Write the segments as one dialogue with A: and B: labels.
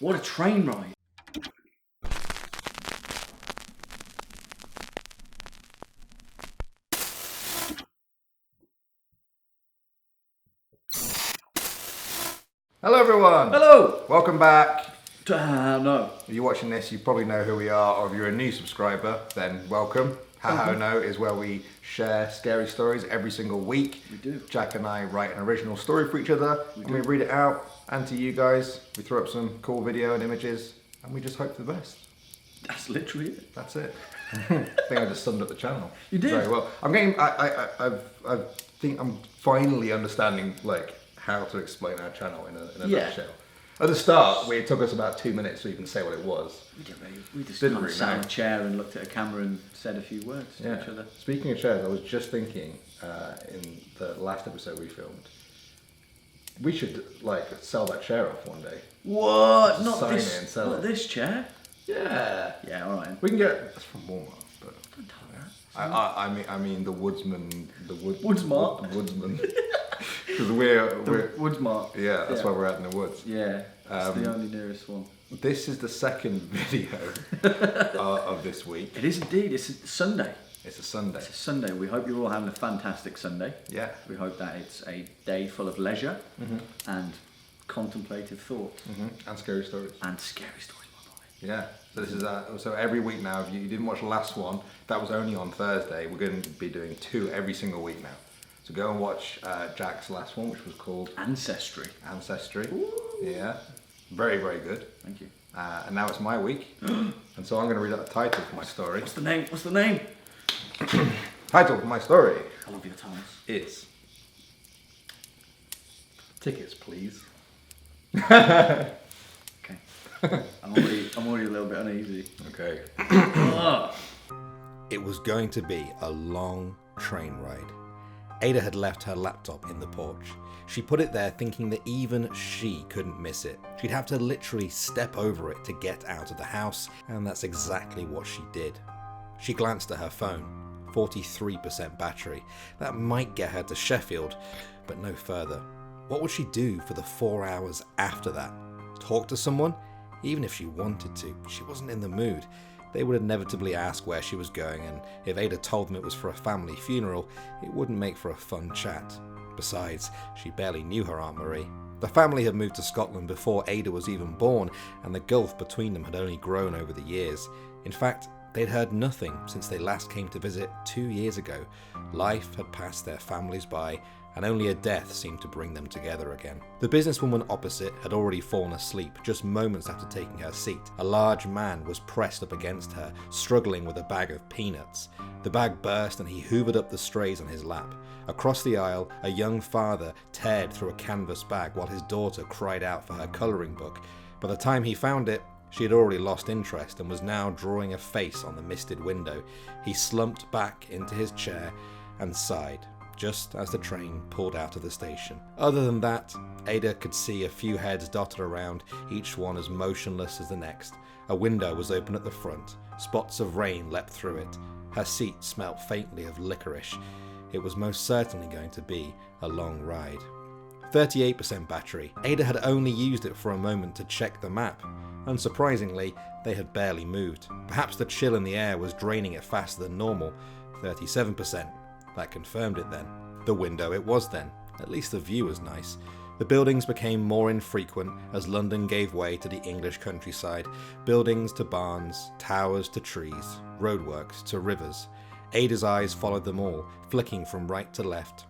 A: What a train ride.
B: Hello everyone!
A: Hello!
B: Welcome back.
A: No.
B: If you're watching this, you probably know who we are, or if you're a new subscriber, then welcome. Ohno is where we share scary stories every single week.
A: We do.
B: Jack and I write an original story for each other, and we read it out, and to you guys, we throw up some cool video and images, and we just hope for the best.
A: That's literally it.
B: That's it. I think I just summed up the channel.
A: You did.
B: Very well. I think I'm finally understanding like how to explain our channel in a nutshell. At the start, it took us about 2 minutes to even say what it was.
A: We didn't really. We just
B: Didn't
A: kind of
B: really
A: sat
B: know.
A: on a chair and looked at a camera and said a few words to each other.
B: Speaking of chairs, I was just thinking in the last episode we filmed, we should like sell that chair off one day.
A: What? Not
B: Sign
A: this.
B: it and sell
A: Not
B: it.
A: this chair.
B: Yeah.
A: Yeah. All right.
B: We can get. That's from Walmart, but.
A: Don't tell me that.
B: I mean the woodsman,
A: Woodsmart.
B: The woodsman. Because we're
A: Woodsmart.
B: yeah, that's why we're out in the woods.
A: Yeah. It's the only nearest one.
B: This is the second video of this week.
A: It is indeed. It's a Sunday.
B: It's a Sunday.
A: It's a Sunday. We hope you're all having a fantastic Sunday.
B: Yeah.
A: We hope that it's a day full of leisure and contemplative thought
B: And scary stories.
A: and scary stories, my boy.
B: Yeah. So this is so every week now. If you didn't watch the last one, that was only on Thursday. We're going to be doing 2 every single week now. So go and watch Jack's last one, which was called
A: Ancestry.
B: Ancestry. Yeah. Very, very good.
A: Thank you.
B: And now it's my week. And so I'm going to read out the title for my story.
A: What's the name? What's the name?
B: Title for my story
A: I love your Thomas.
B: is Tickets, Please.
A: Okay. I'm already a little bit uneasy.
B: Okay.
A: Oh.
C: It was going to be a long train ride. Ada had left her laptop in the porch. She put it there thinking that even she couldn't miss it. She'd have to literally step over it to get out of the house, and that's exactly what she did. She glanced at her phone. 43% battery. That might get her to Sheffield, but no further. What would she do for the 4 hours after that? Talk to someone? Even if she wanted to, she wasn't in the mood. They would inevitably ask where she was going, and if Ada told them it was for a family funeral, it wouldn't make for a fun chat. Besides, she barely knew her Aunt Marie. The family had moved to Scotland before Ada was even born, and the gulf between them had only grown over the years. In fact, they'd heard nothing since they last came to visit 2 years ago. Life had passed their families by, and only a death seemed to bring them together again. The businesswoman opposite had already fallen asleep just moments after taking her seat. A large man was pressed up against her, struggling with a bag of peanuts. The bag burst and he hoovered up the strays on his lap. Across the aisle, a young father teared through a canvas bag while his daughter cried out for her colouring book. By the time he found it, she had already lost interest and was now drawing a face on the misted window. He slumped back into his chair and sighed, just as the train pulled out of the station. Other than that, Ada could see a few heads dotted around, each one as motionless as the next. A window was open at the front. Spots of rain leapt through it. Her seat smelt faintly of licorice. It was most certainly going to be a long ride. 38% battery. Ada had only used it for a moment to check the map. Unsurprisingly, they had barely moved. Perhaps the chill in the air was draining it faster than normal. 37%. That confirmed it then. The window it was then. At least the view was nice. The buildings became more infrequent as London gave way to the English countryside. Buildings to barns, towers to trees, roadworks to rivers. Ada's eyes followed them all, flicking from right to left,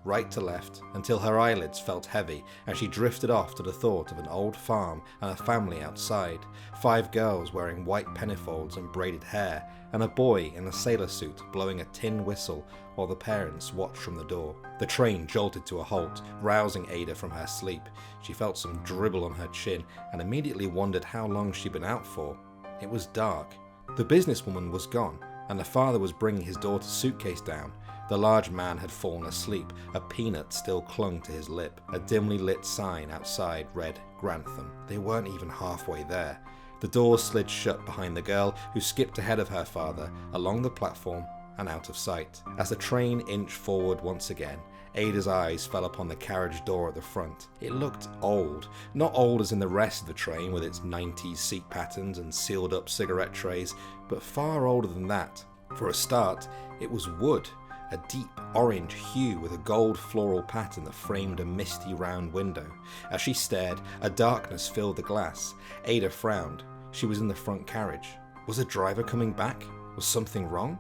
C: until her eyelids felt heavy and she drifted off to the thought of an old farm and a family outside, 5 girls wearing white pennyfolds and braided hair, and a boy in a sailor suit blowing a tin whistle while the parents watched from the door. The train jolted to a halt, rousing Ada from her sleep. She felt some dribble on her chin and immediately wondered how long she'd been out for. It was dark. The businesswoman was gone, and the father was bringing his daughter's suitcase down. The large man had fallen asleep. A peanut still clung to his lip. A dimly lit sign outside read Grantham. They weren't even halfway there. The door slid shut behind the girl, who skipped ahead of her father along the platform and out of sight. As the train inched forward once again, Ada's eyes fell upon the carriage door at the front. It looked old. Not old as in the rest of the train with its 90s seat patterns and sealed up cigarette trays, but far older than that. For a start, it was wood, a deep orange hue with a gold floral pattern that framed a misty round window. As she stared, a darkness filled the glass. Ada frowned. She was in the front carriage. Was the driver coming back? Was something wrong?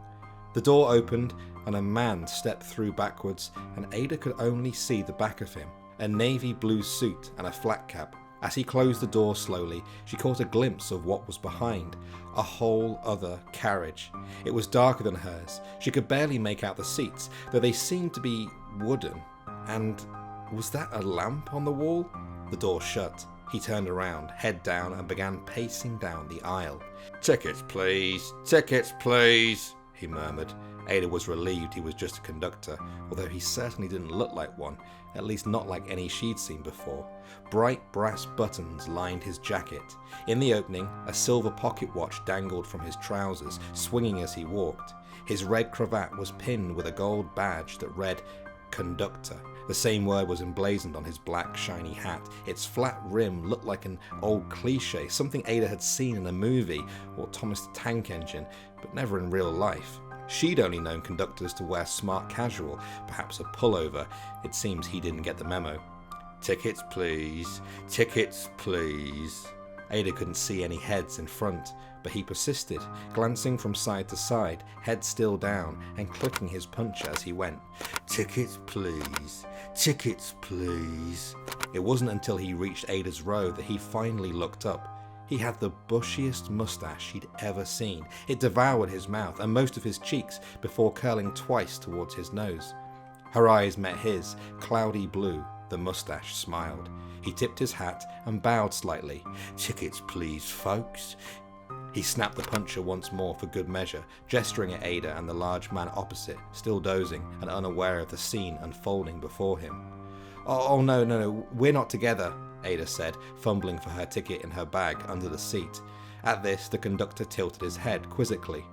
C: The door opened and a man stepped through backwards, and Ada could only see the back of him, a navy blue suit and a flat cap. As he closed the door slowly, she caught a glimpse of what was behind, a whole other carriage. It was darker than hers. She could barely make out the seats, though they seemed to be wooden. And was that a lamp on the wall? The door shut. He turned around, head down, and began pacing down the aisle. "Tickets, please. Tickets, please," he murmured. Ada was relieved he was just a conductor, although he certainly didn't look like one, at least not like any she'd seen before. Bright brass buttons lined his jacket. In the opening, a silver pocket watch dangled from his trousers, swinging as he walked. His red cravat was pinned with a gold badge that read "Conductor." The same word was emblazoned on his black, shiny hat. Its flat rim looked like an old cliché, something Ada had seen in a movie or Thomas the Tank Engine, but never in real life. She'd only known conductors to wear smart casual, perhaps a pullover. It seems he didn't get the memo. "Tickets, please. Tickets, please." Ada couldn't see any heads in front, but he persisted, glancing from side to side, head still down, and clicking his puncher as he went. "Tickets, please. Tickets, please." It wasn't until he reached Ada's row that he finally looked up. He had the bushiest mustache she'd ever seen. It devoured his mouth and most of his cheeks before curling twice towards his nose. Her eyes met his, cloudy blue. The mustache smiled. He tipped his hat and bowed slightly. "Tickets, please, folks." He snapped the puncher once more for good measure, gesturing at Ada and the large man opposite, still dozing and unaware of the scene unfolding before him. Oh, no, we're not together," Ada said, fumbling for her ticket in her bag under the seat. At this, the conductor tilted his head quizzically.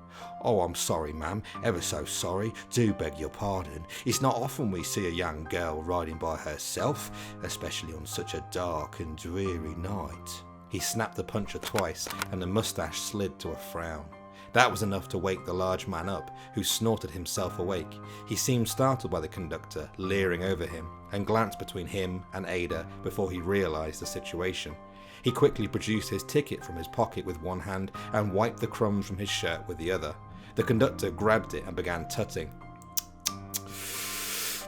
C: "Oh, I'm sorry, ma'am, ever so sorry, do beg your pardon. It's not often we see a young girl riding by herself, especially on such a dark and dreary night." He snapped the puncher twice, and the mustache slid to a frown. That was enough to wake the large man up, who snorted himself awake. He seemed startled by the conductor leering over him, and glanced between him and Ada before he realised the situation. He quickly produced his ticket from his pocket with one hand and wiped the crumbs from his shirt with the other. The conductor grabbed it and began tutting.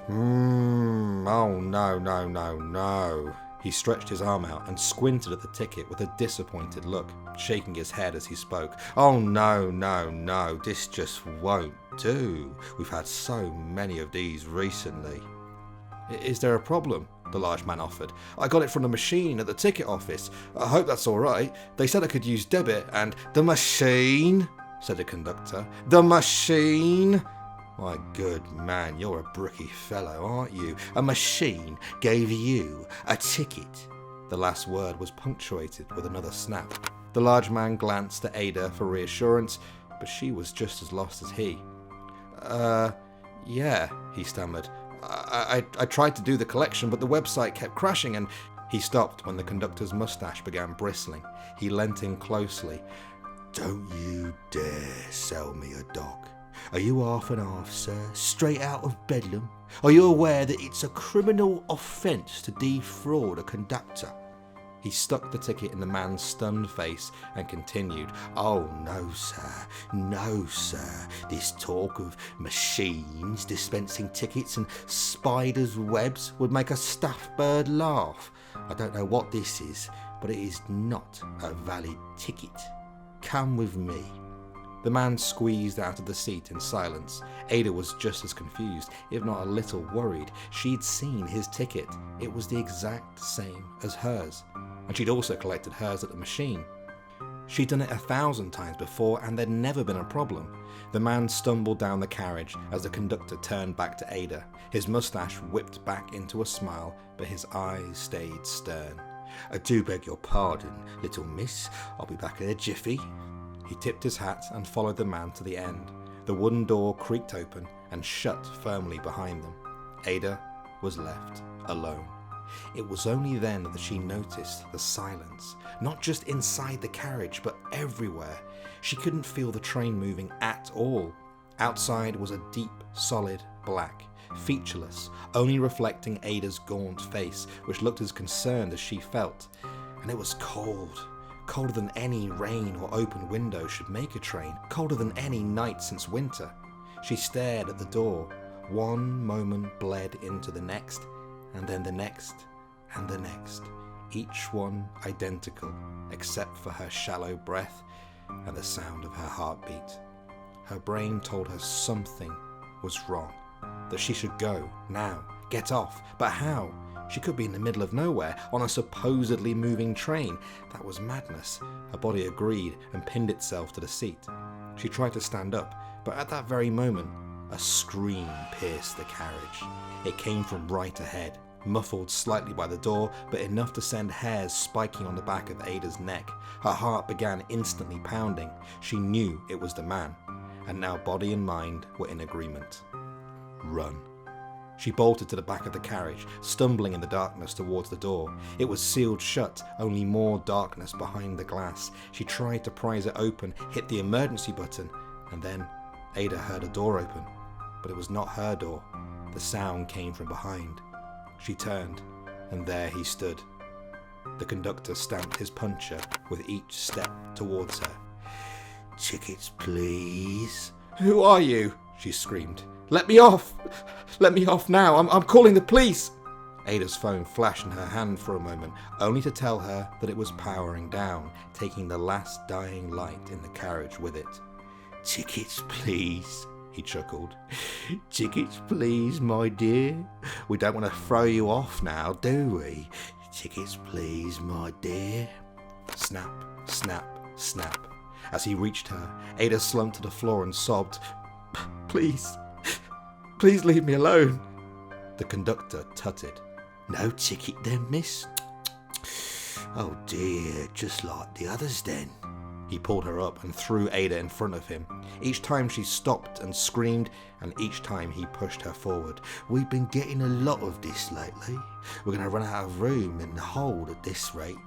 C: Oh, no. He stretched his arm out and squinted at the ticket with a disappointed look, shaking his head as he spoke. "Oh, no, this just won't do. We've had so many of these recently." "Is there a problem?" the large man offered. "I got it from the machine at the ticket office. I hope that's all right. They said I could use debit and—" "The machine?" said the conductor. "The machine? My good man, you're a brooky fellow, aren't you? A machine gave you a ticket." The last word was punctuated with another snap. The large man glanced at Ada for reassurance, but she was just as lost as he. Yeah, he stammered. I tried to do the collection, but the website kept crashing and..." He stopped when the conductor's mustache began bristling. He leant in closely. "Don't you dare sell me a dog. Are you half and half, sir? Straight out of Bedlam? Are you aware that it's a criminal offence to defraud a conductor?" He stuck the ticket in the man's stunned face and continued. "Oh, no, sir. This talk of machines dispensing tickets and spiders' webs would make a stuffed bird laugh. I don't know what this is, but it is not a valid ticket. Come with me." The man squeezed out of the seat in silence. Ada was just as confused, if not a little worried. She'd seen his ticket. It was the exact same as hers. And she'd also collected hers at the machine. She'd done it 1,000 times before, and there'd never been a problem. The man stumbled down the carriage as the conductor turned back to Ada. His mustache whipped back into a smile, but his eyes stayed stern. "I do beg your pardon, little miss. I'll be back in a jiffy." He tipped his hat and followed the man to the end. The wooden door creaked open and shut firmly behind them. Ada was left alone. It was only then that she noticed the silence, not just inside the carriage, but everywhere. She couldn't feel the train moving at all. Outside was a deep, solid black, featureless, only reflecting Ada's gaunt face, which looked as concerned as she felt. And it was cold. Colder than any rain or open window should make a train, colder than any night since winter. She stared at the door. One moment bled into the next, and then the next, and the next, each one identical, except for her shallow breath and the sound of her heartbeat. Her brain told her something was wrong, that she should go, now, get off, but how? She could be in the middle of nowhere, on a supposedly moving train. That was madness. Her body agreed and pinned itself to the seat. She tried to stand up, but at that very moment, a scream pierced the carriage. It came from right ahead, muffled slightly by the door, but enough to send hairs spiking on the back of Ada's neck. Her heart began instantly pounding. She knew it was the man, and now body and mind were in agreement. Run. She bolted to the back of the carriage, stumbling in the darkness towards the door. It was sealed shut, only more darkness behind the glass. She tried to prise it open, hit the emergency button, and then Ada heard a door open. But it was not her door. The sound came from behind. She turned, and there he stood. The conductor stamped his puncher with each step towards her. "Tickets, please." "Who are you?" she screamed. "Let me off! Let me off now! I'm calling the police!" Ada's phone flashed in her hand for a moment, only to tell her that it was powering down, taking the last dying light in the carriage with it. "Tickets, please," he chuckled. "Tickets, please, my dear. We don't want to throw you off now, do we? Tickets, please, my dear." Snap, snap, snap. As he reached her, Ada slumped to the floor and sobbed, "Please, please leave me alone." The conductor tutted. "No ticket then, miss? Oh dear, just like the others then." He pulled her up and threw Ada in front of him. Each time she stopped and screamed, and each time he pushed her forward. "We've been getting a lot of this lately. We're going to run out of room in the hold at this rate."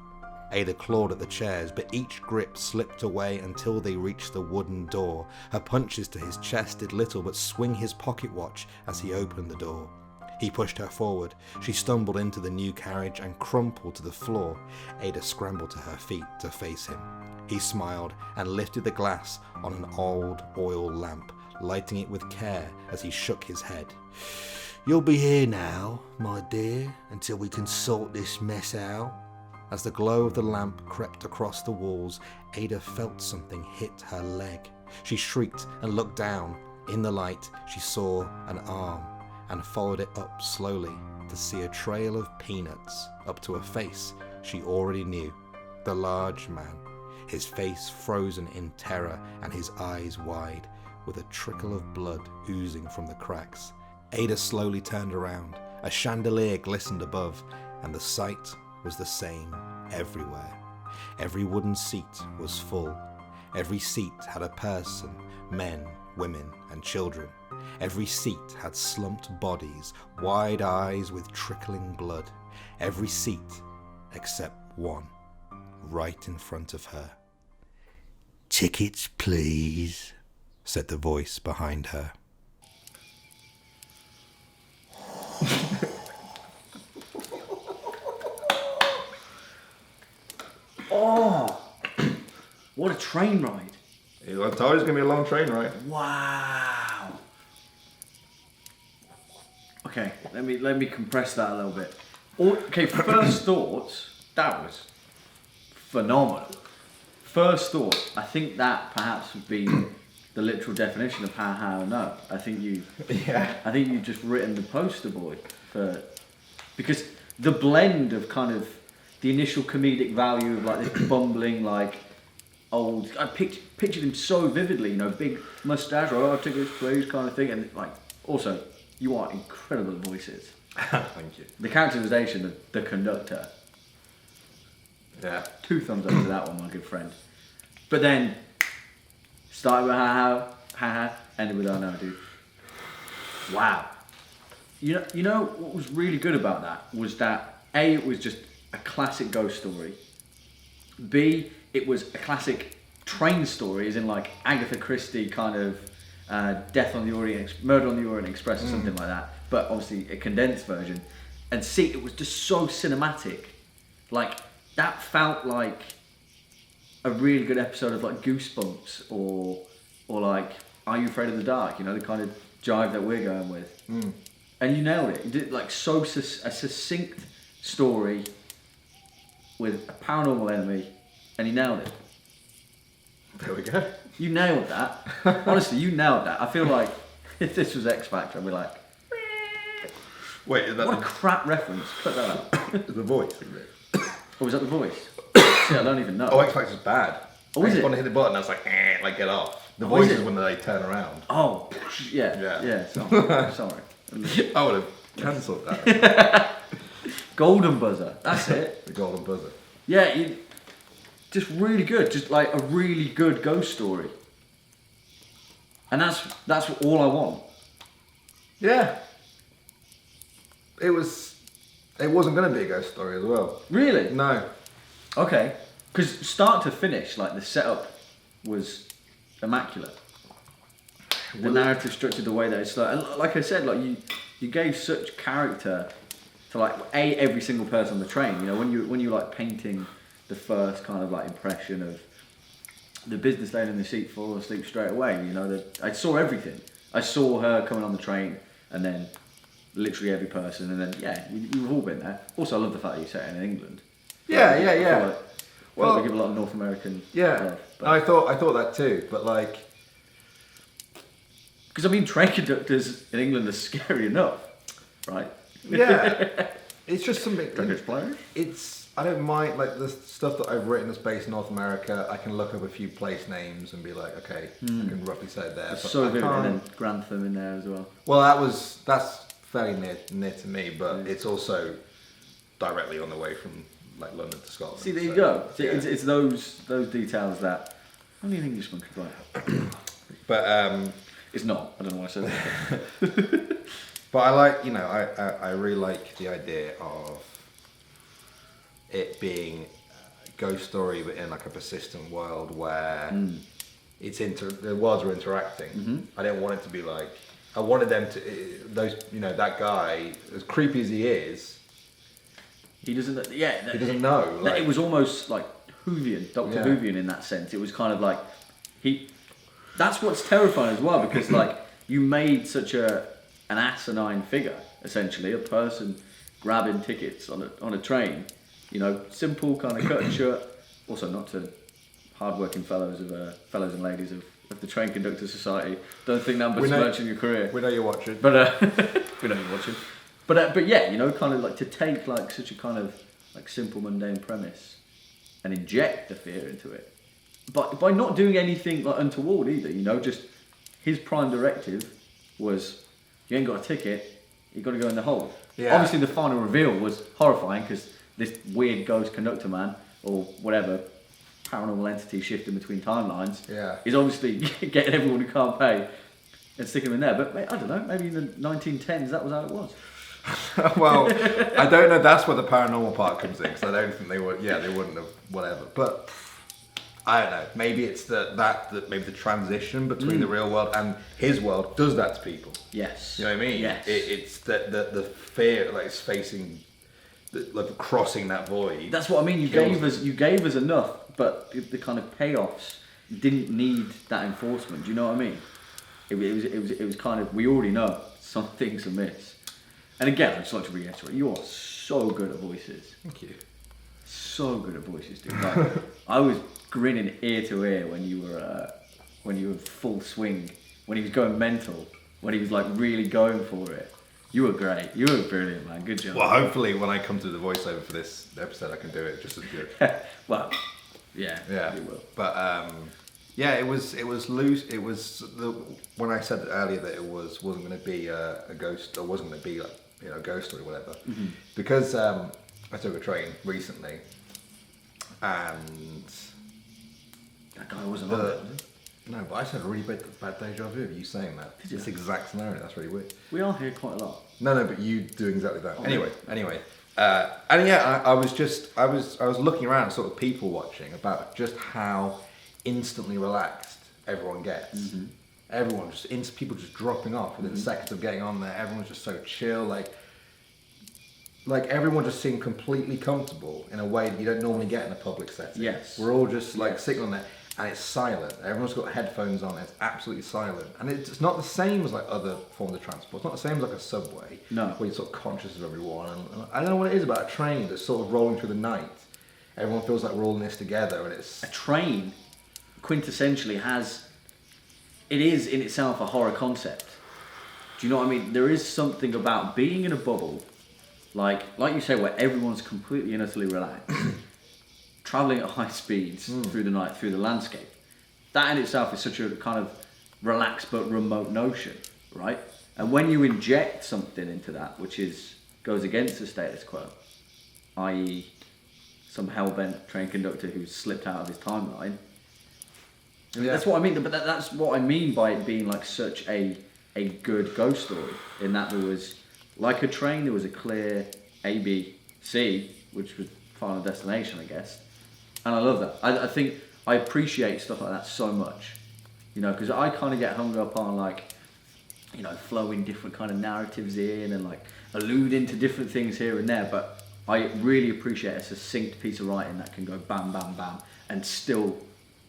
C: Ada clawed at the chairs, but each grip slipped away until they reached the wooden door. Her punches to his chest did little but swing his pocket watch as he opened the door. He pushed her forward. She stumbled into the new carriage and crumpled to the floor. Ada scrambled to her feet to face him. He smiled and lifted the glass on an old oil lamp, lighting it with care as he shook his head. "You'll be here now, my dear, until we can sort this mess out." As the glow of the lamp crept across the walls, Ada felt something hit her leg. She shrieked and looked down. In the light, she saw an arm and followed it up slowly to see a trail of peanuts up to a face she already knew. The large man, his face frozen in terror and his eyes wide, with a trickle of blood oozing from the cracks. Ada slowly turned around. A chandelier glistened above, and the sight was the same everywhere. Every wooden seat was full. Every seat had a person, men, women, and children. Every seat had slumped bodies, wide eyes with trickling blood. Every seat except one, right in front of her. "Tickets, please," said the voice behind her.
A: Oh, what a train ride.
B: I told you it's going to be a long train ride.
A: Wow. Okay, let me compress that a little bit. Okay, first thoughts, that was phenomenal. First thought, I think that perhaps would be the literal definition of how no. I think you've just written the poster boy for, because the blend of kind of the initial comedic value of like this bumbling like old, I pictured him so vividly, you know, big mustache, "Oh, tickets please" kind of thing, and like also you are incredible voices.
B: Thank you.
A: The characterization of the conductor.
B: Yeah.
A: 2 thumbs up to that one, my good friend. But then, starting with ha ha, Ended with oh no, dude. Wow. You know what was really good about that was that A, it was just a classic ghost story. B, it was a classic train story, as in like Agatha Christie kind of Murder on the Orient Express or something like that. But obviously a condensed version. And C, it was just so cinematic. Like that felt like a really good episode of like Goosebumps or like Are You Afraid of the Dark? You know, the kind of jive that we're going with. And you nailed it. You did like a succinct story with a paranormal enemy, and you nailed it.
B: There we go.
A: You nailed that. Honestly, you nailed that. I feel like if this was X Factor, I'd be like,
B: Wait, is that
A: what a crap reference. Cut that out.
B: the voice?
A: Oh, was that the voice? See, I don't even know.
B: Oh, X Factor's bad.
A: Oh,
B: I
A: is
B: just
A: it?
B: want to hit the button. I was like get off. The
A: Oh,
B: voice
A: is
B: is
A: it?
B: when they turn around.
A: Oh, yeah.
B: Yeah.
A: Sorry.
B: I would have cancelled that.
A: Golden buzzer. That's it.
B: The golden buzzer.
A: Yeah, just really good. Just like a really good ghost story. And that's all I want.
B: Yeah. It wasn't going to be a ghost story as well.
A: Really?
B: No.
A: Okay. Because start to finish, like the setup was immaculate. The narrative structured the way that it's like I said, like you gave such character to like every single person on the train. You know, when you like painting the first kind of like impression of the business lady in the seat fall asleep straight away. You know, I saw everything. I saw her coming on the train, and then literally every person, and then you've all been there. Also, I love the fact that you set it in England.
B: Yeah.
A: Well, we give a lot of North American.
B: Yeah.
A: But
B: I thought that too, but like.
A: Because I mean, train conductors in England are scary enough, right?
B: Yeah. It's just something.
A: It's
B: I don't mind like the stuff that I've written that's based in North America. I can look up a few place names and be like, okay, I can roughly say it there. But
A: so
B: I
A: good,
B: can't-
A: and then Grantham in there as well.
B: Well, that's fairly near to me, but it's also directly on the way from like London to Scotland.
A: See, there you go. See, it's those details that only an Englishman could write.
B: But
A: It's not. I don't know why I said that.
B: but I like, I really like the idea of it being a ghost story, but in like a persistent world where the worlds are interacting. I don't want it to be like, I wanted them to, that guy, as creepy as he is,
A: He doesn't. Yeah.
B: he doesn't know. Like,
A: It was almost like Whovian, Doctor Whovian in that sense. It was kind of like That's what's terrifying as well, because like you made such an asinine figure, essentially a person grabbing tickets on a train. You know, simple kind of cut and shirt. Also, not to hard-working fellows and ladies of the Train Conductor Society. Don't think that was much in your career.
B: We know you're watching.
A: But we know you're watching. But yeah, you know, kind of like to take like such a kind of like simple mundane premise and inject the fear into it. But by not doing anything like untoward either, you know, just his prime directive was you ain't got a ticket, you got to go in the hole.
B: Yeah.
A: Obviously, the final reveal was horrifying because this weird ghost conductor man or whatever paranormal entity shifting between timelines is obviously getting everyone who can't pay and sticking them in there. But I don't know, maybe in the 1910s that was how it was.
B: Well, I don't know. That's where the paranormal part comes in because I don't think they would. Yeah, they wouldn't have whatever. But I don't know. Maybe it's that maybe the transition between the real world and his world does that to people.
A: Yes.
B: You know what I mean?
A: Yes.
B: It's the fear like it's facing, like crossing that void.
A: That's what I mean. You gave us enough, but the kind of payoffs didn't need that enforcement. Do you know what I mean? It was kind of, we already know some things amiss. And again, I'd just like to reiterate, you are so good at voices.
B: Thank you.
A: So good at voices, dude. Like, I was grinning ear to ear when you were full swing, when he was going mental, when he was like really going for it. You were great. You were brilliant, man. Good job.
B: Well, hopefully when I come to the voiceover for this episode, I can do it just as good.
A: Well, yeah, you will.
B: But yeah, it was loose. It was when I said earlier that it wasn't going to be a ghost, or wasn't going to be like a ghost story or whatever, because I took a train recently, and
A: that guy wasn't on it, was he?
B: No, but I just had a really bad deja vu of you saying that.
A: Did you?
B: This exact scenario. That's really weird.
A: We are here quite a lot.
B: No, but you doing exactly that.
A: Oh,
B: Anyway. And yeah, I was looking around, sort of people watching, about just how instantly relaxed everyone gets.
A: Mm-hmm.
B: Everyone people just dropping off within seconds of getting on there. Everyone's just so chill, like everyone just seemed completely comfortable in a way that you don't normally get in a public setting.
A: Yes.
B: We're all just like sitting on there, and it's silent. Everyone's got headphones on. It's absolutely silent, and it's not the same as like other forms of transport. It's not the same as like a subway,
A: No.
B: where you're sort of conscious of everyone. And I don't know what it is about a train that's sort of rolling through the night. Everyone feels like we're all in this together, and it's
A: A train quintessentially it is in itself a horror concept. Do you know what I mean? There is something about being in a bubble, like you say, where everyone's completely and utterly relaxed, travelling at high speeds through the night, through the landscape. That in itself is such a kind of relaxed but remote notion, right? And when you inject something into that, which goes against the status quo, i.e. some hell-bent train conductor who's slipped out of his timeline.
B: Yeah.
A: That's what I mean, but that's what I mean by it being like such a good ghost story, in that there was, like a train, there was a clear A, B, C, which was final destination, I guess. And I love that. I think I appreciate stuff like that so much, you know, because I kind of get hung up on like, you know, flowing different kind of narratives in and like alluding to different things here and there, but I really appreciate a succinct piece of writing that can go bam, bam, bam, and still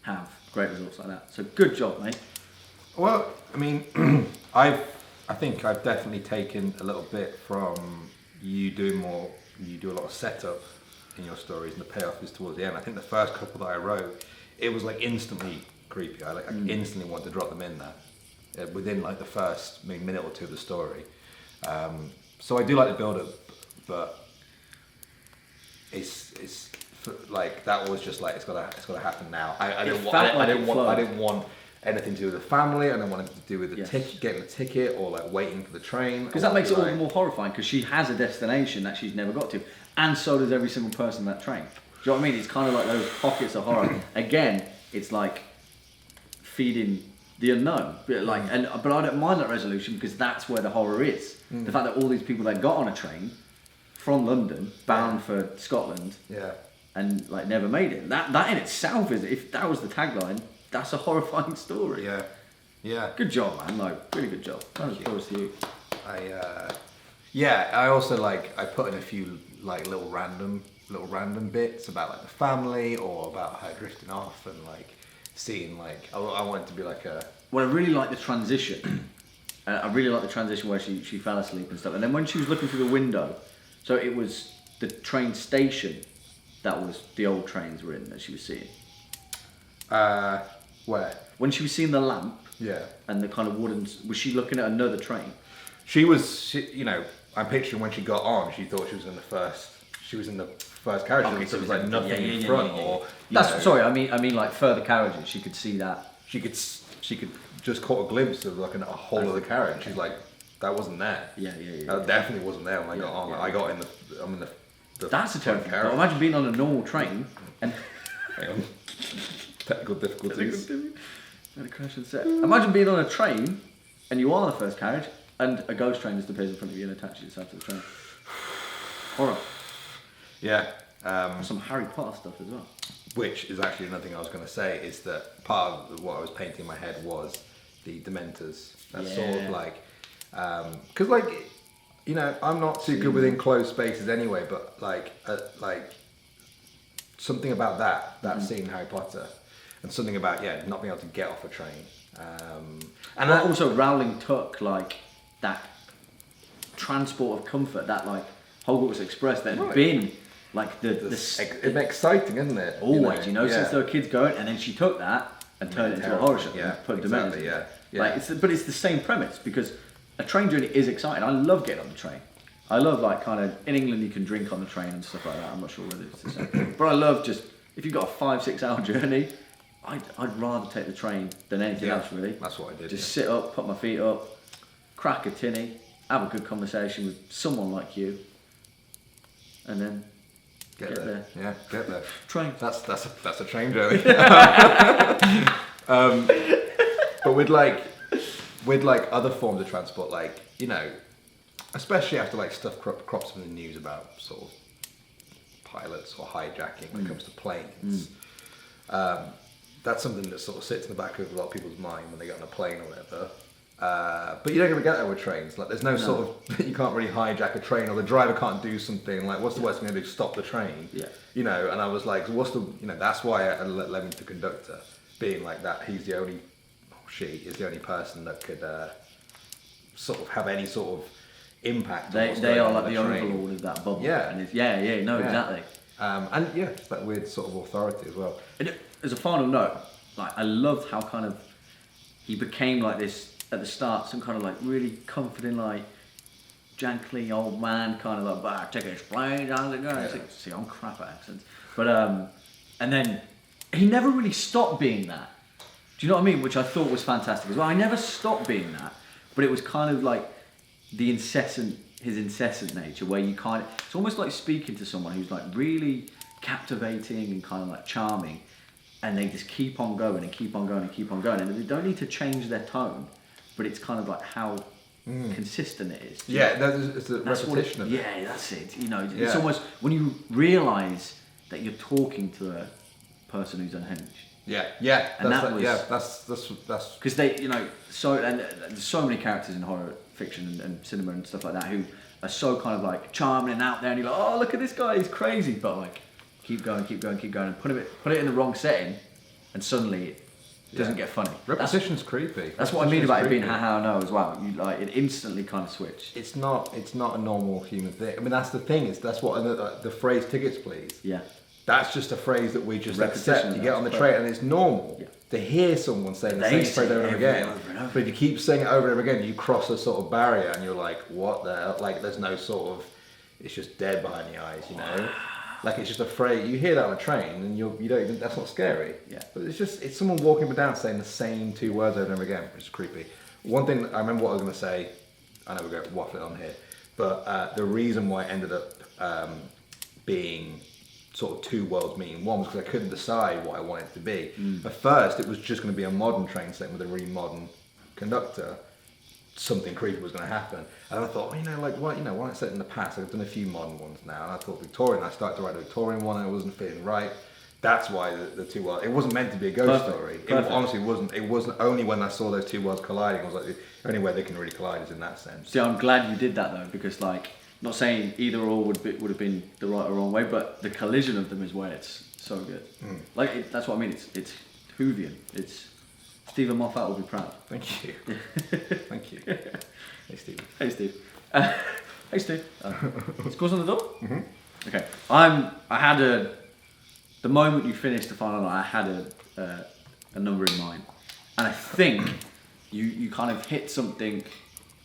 A: have great results like that. So good job, mate.
B: Well, I mean, I think I've definitely taken a little bit from you doing more. You do a lot of setup in your stories, and the payoff is towards the end. I think the first couple that I wrote, it was like instantly creepy. I instantly wanted to drop them in there within like the first maybe minute or two of the story. So I do like the build up, but it's like that was just like it's gotta happen now. I didn't want anything to do with the family. I don't want anything to do with the ticket, getting the ticket, or like waiting for the train.
A: Because that makes it all the more horrifying, because she has a destination that she's never got to, and so does every single person in that train. Do you know what I mean? It's kind of like those pockets of horror. Again, it's like feeding the unknown. But I don't mind that resolution, because that's where the horror is. The fact that all these people that got on a train from London, bound for Scotland, and like never made it. That in itself is, if that was the tagline, that's a horrifying story.
B: Yeah.
A: Good job, man. Like, really good job. That was to you.
B: I also I put in a few like little random bits about like the family, or about her drifting off, and like seeing like I wanted to be like a.
A: Well, I really like the transition. I really like the transition where she fell asleep and stuff, and then when she was looking through the window, so it was the train station that was the old trains were in that she was seeing.
B: Where?
A: When she was seeing the lamp.
B: Yeah.
A: And the kind of wooden. Was she looking at another train?
B: She was. I'm picturing when she got on, she thought she was in the first. She was in the first carriage.
A: Okay,
B: so there was like nothing in front, or.
A: Sorry, I mean like further carriages. She could see that.
B: She could just caught a glimpse of like a whole of the carriage. She's like, that wasn't there.
A: Yeah.
B: That definitely wasn't there when I got on. I got in the.
A: That's a terrifying carriage. Imagine being on a normal train and.
B: Hang on. Technical difficulties.
A: Imagine being on a train and you are the first carriage and a ghost train just appears in front of you and attaches itself to the train. Horror.
B: Yeah.
A: Some Harry Potter stuff as well.
B: Which is actually another thing I was going to say, is that part of what I was painting in my head was the Dementors. That's sort of like, because I'm not too good within closed spaces anyway, but like something about that scene in Harry Potter, and something about not being able to get off a train,
A: and also Rowling took like that transport of comfort, that like Hogwarts Express that had been like
B: it's exciting, isn't it?
A: Always, since there were kids going, and then she took that and turned it into a horror show. and put Dementors in it. But it's the same premise, because a train journey is exciting. I love getting on the train. I love like kind of, in England you can drink on the train and stuff like that. I'm not sure whether it's the same. But I love just, if you've got a 5-6 hour journey, I'd rather take the train than anything else, really.
B: That's what I did.
A: Just sit up, put my feet up, crack a tinny, have a good conversation with someone like you, and then get there.
B: Yeah, get there.
A: Train.
B: That's a train journey. But with other forms of transport, like, you know, especially after like stuff crops up in the news about sort of pilots or hijacking when it comes to planes. That's something that sort of sits in the back of a lot of people's mind when they get on a plane or whatever. But you don't ever get that with trains. Like, there's no sort of, you can't really hijack a train, or the driver can't do something. Like, what's the worst thing to do? Stop the train.
A: Yeah.
B: You know, and I was like, what's the, you know, that's why I led me to the conductor, being like that. He's the only, she is the only person that could sort of have any sort of impact.
A: They are like the overlord of that bubble.
B: Yeah.
A: And exactly.
B: And yeah, it's that weird sort of authority as well.
A: And as a final note, like, I loved how kind of he became like this at the start, some kind of like really comforting, like jankly old man, kind of like, bah, take it, explain, how's it going?
B: Yeah.
A: It's like, see, I'm crap at accents. But and then he never really stopped being that. Do you know what I mean? Which I thought was fantastic as well. I never stopped being that, but it was kind of like his incessant nature, where you kind of, it's almost like speaking to someone who's like really captivating and kind of like charming, and they just keep on going and keep on going and keep on going, and they don't need to change their tone, but it's kind of like how consistent it is.
B: It's a repetition of it.
A: Yeah, that's it. You know, it's almost when you realise that you're talking to a person who's unhinged.
B: Yeah.
A: And
B: that's
A: because they, you know, there's so many characters in horror fiction and cinema and stuff like that who are so kind of like charming and out there, and you're like, oh, look at this guy, he's crazy, but like, keep going, and put it in the wrong setting, and suddenly it doesn't get funny.
B: Repetition's creepy.
A: That's what I mean about it being ha no as well. You like, it instantly kind of switched.
B: It's not a normal human thing. I mean, that's the thing. That's what the phrase "tickets, please."
A: Yeah.
B: That's just a phrase that we just
A: Repetition,
B: accept. You get on the train, and it's normal to hear someone saying the same phrase over and again. But if you keep saying it over and over again, you cross a sort of barrier, and you're like, "What the hell?" Like, there's no sort of, it's just dead behind the eyes, you know. Like, it's just a phrase. You hear that on a train, and you don't even. That's not scary.
A: Yeah.
B: But it's someone walking up and down saying the same two words over and over again, which is creepy. One thing I remember what I was going to say. I know we're going waffling on here, but the reason why it ended up being sort of two worlds meeting one was because I couldn't decide what I wanted it to be. At first, it was just going to be a modern train set with a really modern conductor. Something creepy was going to happen, and I thought, why not set it in the past? I've done a few modern ones now, and I thought Victorian. I started to write a Victorian one, and it wasn't fitting right. That's why the two worlds. It wasn't meant to be a ghost story. It honestly wasn't. It wasn't. Only when I saw those two worlds colliding, I was like, the only way they can really collide is in that sense.
A: See, I'm glad you did that though, because like, not saying either or would have been the right or wrong way, but the collision of them is where it's so good. Like, that's what I mean. It's Whovian. It's Stephen Moffat will be proud.
B: Thank you. Thank you. Hey, Steve.
A: Hey, Steve. Hey, Steve. Scores on the door? Mm-hmm. Okay. The moment you finished the final night, I had a number in mind. And I think you kind of hit something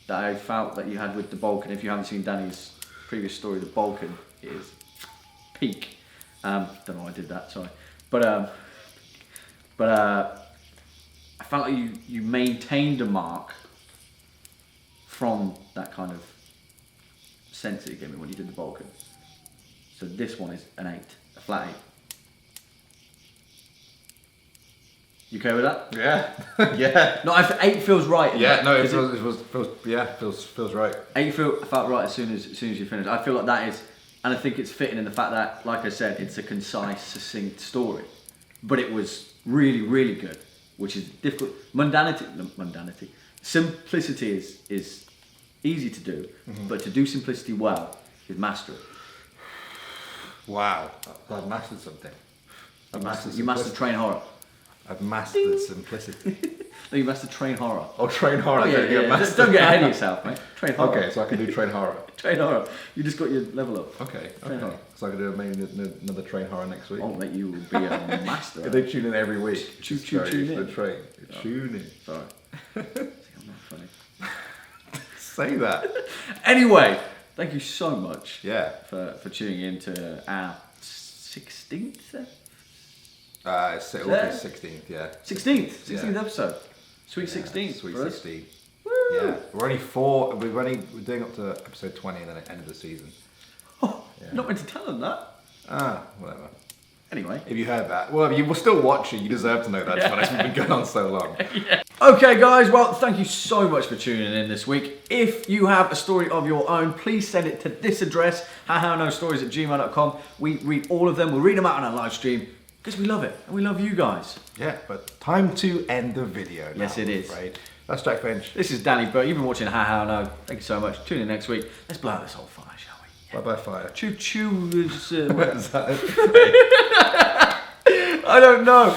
A: that I felt that you had with the Balkan. If you haven't seen Danny's previous story, the Balkan is peak. Don't know why I did that, sorry. But I felt like you maintained a mark from that kind of sense that you gave me when you did the Balkan. So this one is an 8, a flat 8. You okay with that?
B: Yeah. Yeah.
A: No, 8 feels right.
B: Yeah, no, it feels right.
A: 8 felt right as soon as you finished. I feel like that is, and I think it's fitting in the fact that, like I said, it's a concise, succinct story, but it was really, really good, which is difficult. Mundanity. Simplicity is easy to do, but to do simplicity well is mastery.
B: Wow, I've mastered something.
A: You mastered train horror.
B: I've mastered simplicity.
A: No, you mastered train horror.
B: Oh, train horror.
A: Oh, yeah. Don't get ahead of yourself, mate. Train horror.
B: Okay, so I can do train horror.
A: Train horror. You just got your level up.
B: Okay.
A: Horror.
B: So I can do maybe another train horror next week.
A: Oh, mate, you will be a master.
B: They tune in every week.
A: Tune in.
B: The train. Tune in.
A: Sorry. I'm not funny.
B: Say that.
A: Anyway, thank you so much.
B: Yeah.
A: For tuning in to our 16th.
B: It's August 16th. Yeah.
A: 16th episode. Sweet 16th.
B: Sweet
A: for us.
B: 16.
A: Woo.
B: Yeah. We're only 4. We're doing up to episode 20 and then at the end of the season.
A: Oh, yeah. Not meant to tell them that.
B: Whatever.
A: Anyway.
B: If you heard that. Well, you were still watching. You deserve to know that. Yeah. We've been going on so long.
A: Yeah. Okay, guys. Well, thank you so much for tuning in this week. If you have a story of your own, please send it to this address, howknowstories@gmail.com. We read all of them. We'll read them out on our live stream because we love it and we love you guys.
B: Yeah, but time to end the video now.
C: Yes, it is.
B: Right? That's Jack Finch.
A: This is Danny Burke. You've been watching How Know. Thank you so much. Tune in next week. Let's blow out this whole fire, shall we?
B: Bye-bye fire.
A: Choo choo.
B: What is that?
A: I don't know.